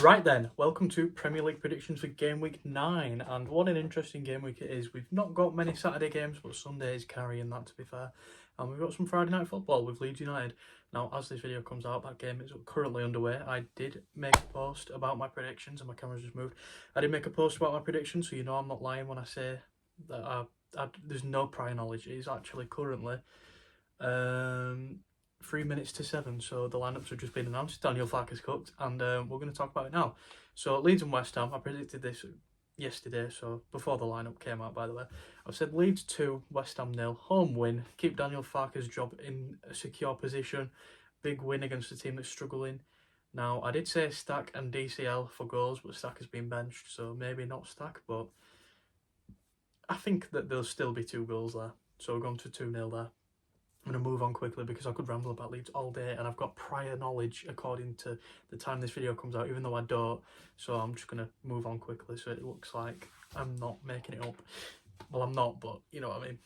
Right then, welcome to Premier League predictions for Game Week 9, and what an interesting game week it is. We've not got many Saturday games, but Sunday is carrying that, to be fair. And we've got some Friday night football with Leeds United. Now, as this video comes out, that game is currently underway. I did make a post about my predictions, and my camera's just moved. I did make a post about my predictions, so you know I'm not lying when I say that there's no prior knowledge. It is actually currently 3 minutes to 7, so the lineups have just been announced. Daniel Farke's cooked, and we're going to talk about it now. So Leeds and West Ham, I predicted this yesterday, so before the lineup came out, by the way. I've said Leeds 2, West Ham 0, home win, keep Daniel Farke's job in a secure position, big win against a team that's struggling. Now, I did say Stack and DCL for goals, but Stack has been benched, so maybe not Stack, but I think that there'll still be 2 goals there. So we're going to 2-0 there. I'm going to move on quickly because I could ramble about Leeds all day, and I've got prior knowledge according to the time this video comes out, even though I don't. So I'm just going to move on quickly so it looks like I'm not making it up. Well, I'm not, but you know what I mean.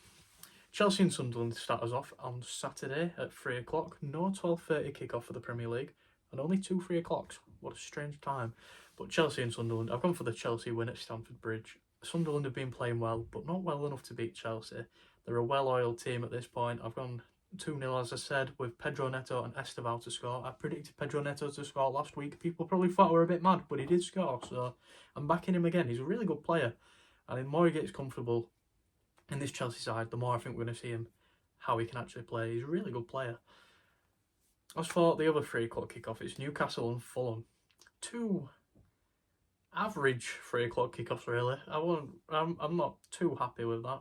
Chelsea and Sunderland start us off on Saturday at 3 o'clock. No 12:30 kickoff for the Premier League, and only 2 3 o'clocks. What a strange time. But Chelsea and Sunderland, I've gone for the Chelsea win at Stamford Bridge. Sunderland have been playing well, but not well enough to beat Chelsea. They're a well-oiled team at this point. I've gone 2-0, as I said, with Pedro Neto and Esteval to score. I predicted Pedro Neto to score last week. People probably thought I were a bit mad, but he did score, so I'm backing him again. He's a really good player, and the more he gets comfortable in this Chelsea side, the more I think we're going to see him, how he can actually play. He's a really good player. As for the other 3 o'clock kickoff, it's Newcastle and Fulham. 2 average 3 o'clock kickoffs, really. I'm not too happy with that.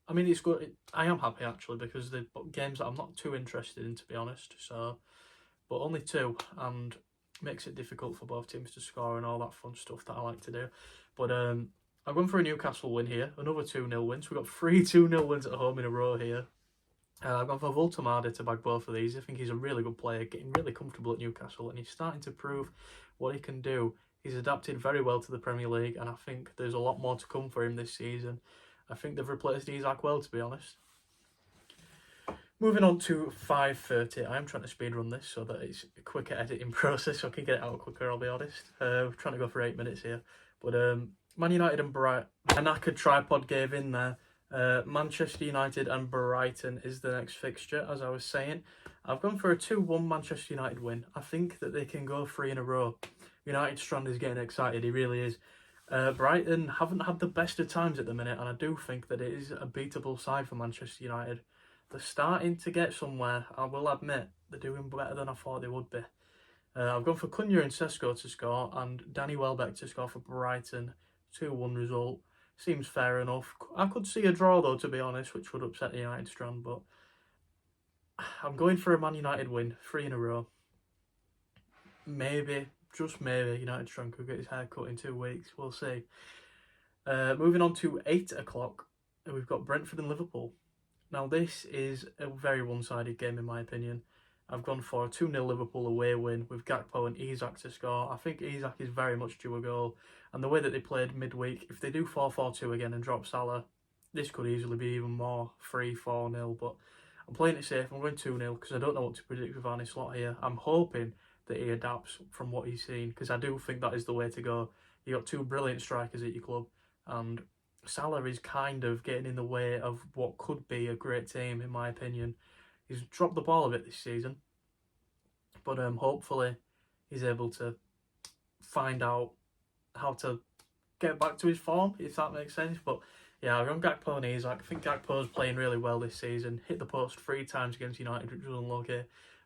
I mean, it's good. I am happy, actually, because they're games that I'm not too interested in, to be honest. So, but only 2, and makes it difficult for both teams to score and all that fun stuff that I like to do. But I've gone for a Newcastle win here, another 2-0 wins. We've got 3 2-0 wins at home in a row here. I've gone for Voltemade to bag both of these. I think he's a really good player, getting really comfortable at Newcastle, and he's starting to prove what he can do. He's adapted very well to the Premier League, and I think there's a lot more to come for him this season. I think they've replaced Isaac well, to be honest. Moving on to 5:30. I'm trying to speedrun this so that it's a quicker editing process so I can get it out quicker, I'll be honest. We're trying to go for 8 minutes here. But Man United and Brighton. A knackered tripod gave in there. Manchester United and Brighton is the next fixture, as I was saying. I've gone for a 2-1 Manchester United win. I think that they can go 3 in a row. United Strand is getting excited, he really is. Brighton haven't had the best of times at the minute, and I do think that it is a beatable side for Manchester United. They're starting to get somewhere, I will admit. They're doing better than I thought they would be. I've gone for Cunha and Sesko to score, and Danny Welbeck to score for Brighton. 2-1 result. Seems fair enough. I could see a draw, though, to be honest, which would upset the United Strand, but I'm going for a Man United win, 3 in a row. Maybe, just maybe, United Strand could get his hair cut in 2 weeks. We'll see. Moving on to 8 o'clock, we've got Brentford and Liverpool. Now, this is a very one-sided game, in my opinion. I've gone for a 2-0 Liverpool away win with Gakpo and Isak to score. I think Isak is very much due a goal. And the way that they played midweek, if they do 4-4-2 again and drop Salah, this could easily be even more 3-4-0. But I'm playing it safe. I'm going 2-0 because I don't know what to predict with Arne Slot here. I'm hoping that he adapts from what he's seen, because I do think that is the way to go. You got 2 brilliant strikers at your club, and Salah is kind of getting in the way of what could be a great team, in my opinion. He's dropped the ball a bit this season, but hopefully he's able to find out how to get back to his form, if that makes sense. But yeah, I've gone Gakpo and Isak. I think Gakpo's playing really well this season. Hit the post 3 times against United, which was unlucky,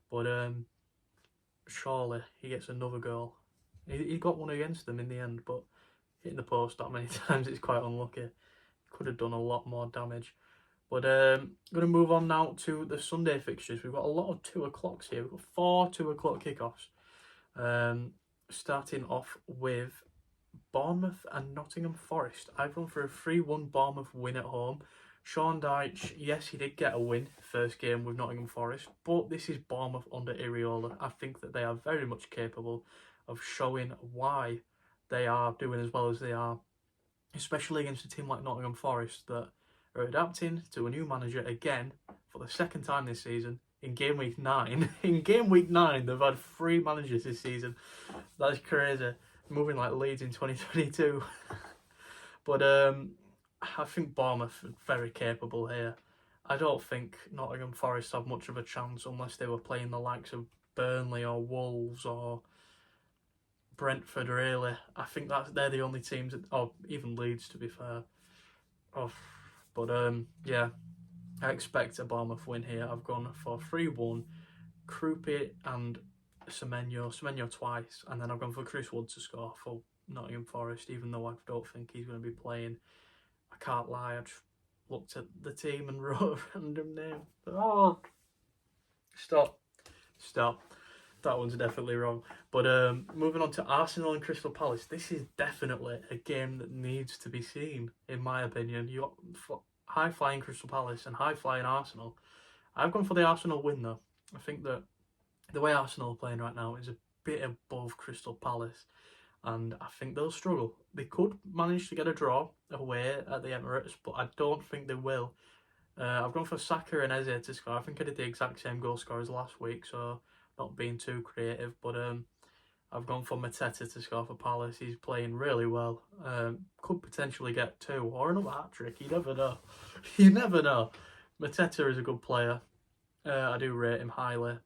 but surely he gets another goal. He got one against them in the end, but hitting the post that many times, it's quite unlucky. Could have done a lot more damage. But I'm going to move on now to the Sunday fixtures. We've got a lot of 2 o'clocks here. We've got 4 2 o'clock kickoffs. Starting off with Bournemouth and Nottingham Forest. I've gone for a 3-1 Bournemouth win at home. Sean Dyche, yes, he did get a win first game with Nottingham Forest, but this is Bournemouth under Iriola. I think that they are very much capable of showing why they are doing as well as they are, especially against a team like Nottingham Forest that are adapting to a new manager again for the 2nd time this season in Game Week 9. In Game Week 9, they've had 3 managers this season. That is crazy. moving like Leeds in 2022. But I think Bournemouth are very capable here. I don't think Nottingham Forest have much of a chance unless they were playing the likes of Burnley or Wolves or Brentford, really. I think they're the only teams, or even Leeds, to be fair. Oh, but yeah, I expect a Bournemouth win here. I've gone for 3-1, Krupi and Semenyo twice, and then I've gone for Chris Wood to score for Nottingham Forest, even though I don't think he's going to be playing. I can't lie, I just looked at the team and wrote a random name. Oh, stop. That one's definitely wrong. But moving on to Arsenal and Crystal Palace, this is definitely a game that needs to be seen, in my opinion. You got high-flying Crystal Palace and high-flying Arsenal. I've gone for the Arsenal win, though. I think that the way Arsenal are playing right now is a bit above Crystal Palace, and I think they'll struggle. They could manage to get a draw away at the Emirates, but I don't think they will. I've gone for Saka and Eze to score. I think I did the exact same goal score as last week, so not being too creative, but I've gone for Mateta to score for Palace. He's playing really well. Could potentially get 2 or another hat-trick. You never know. You never know. Mateta is a good player. I do rate him highly.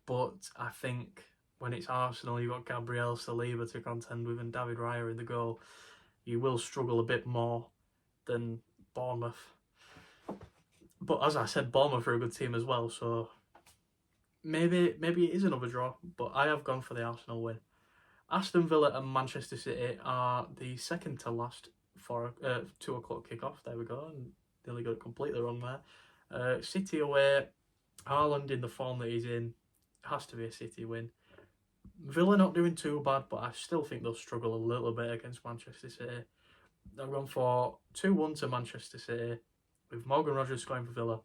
But I think when it's Arsenal, you've got Gabriel Saliba to contend with and David Raya in the goal. You will struggle a bit more than Bournemouth. But as I said, Bournemouth are a good team as well, so maybe it is another draw, but I have gone for the Arsenal win. Aston Villa and Manchester City are the second to last for 2 o'clock kickoff. There we go, and nearly got it completely wrong there. City away, Haaland in the form that he's in, has to be a City win. Villa not doing too bad, but I still think they'll struggle a little bit against Manchester City. I've gone for 2-1 to Manchester City, with Morgan Rogers scoring for Villa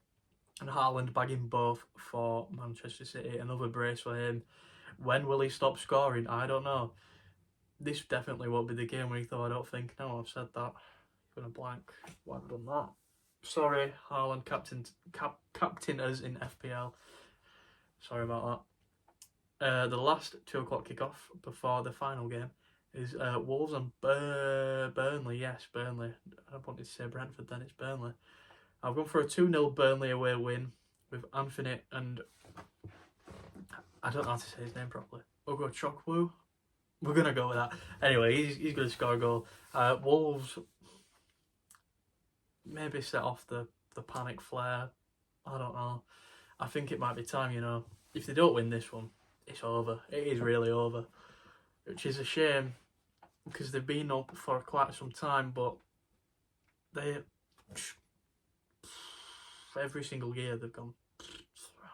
and Haaland bagging both for Manchester City. Another brace for him. When will he stop scoring? I don't know. This definitely won't be the game week, though, I don't think. No, I've said that. Gonna blank. Why have I done that? Sorry, Haaland captain us in FPL. Sorry about that. The last 2 o'clock kickoff before the final game is Wolves and Burnley. Yes, Burnley. I wanted to say Brentford, then it's Burnley. I've gone for a 2-0 Burnley away win with Anthony and I don't know how to say his name properly. Ogo Chokwu. We're going to go with that. Anyway, he's going to score a goal. Wolves maybe set off the panic flare. I don't know. I think it might be time, you know. If they don't win this one, it's over. It is really over. Which is a shame because they've been up for quite some time, but every single year they've gone,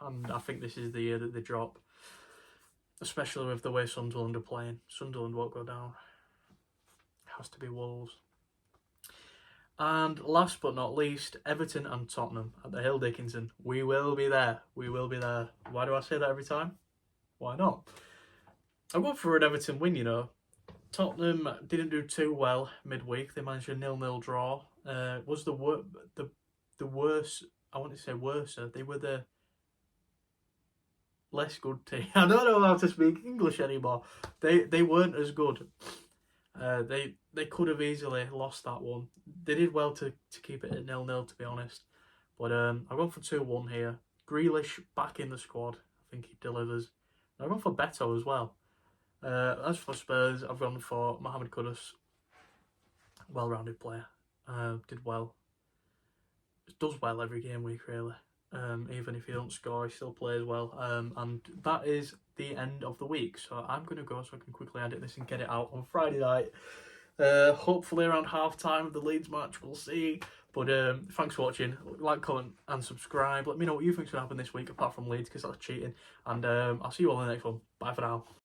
and I think this is the year that they drop, especially with the way Sunderland are playing. Sunderland won't go down. It has to be Wolves. And last but not least, Everton and Tottenham at the Hill Dickinson. We will be there. We will be there. Why do I say that every time? Why not? I went for an Everton win, you know. Tottenham didn't do too well midweek. They managed a 0-0 draw. Was the worst? I want to say worse. They were the less good team. I don't know how to speak English anymore. They weren't as good. They could have easily lost that one. They did well to keep it at 0-0, to be honest. But I've gone for 2-1 here. Grealish back in the squad. I think he delivers. I've gone for Beto as well. As for Spurs, I've gone for Mohamed Kudus. Well-rounded player. Did well. Does well every game week, really. Even if he don't score, he still plays well. And that is the end of the week. So I'm going to go so I can quickly edit this and get it out on Friday night. Hopefully around half-time of the Leeds match, we'll see. But thanks for watching. Like, comment and subscribe. Let me know what you think's going to happen this week apart from Leeds, because that's cheating. And I'll see you all in the next one. Bye for now.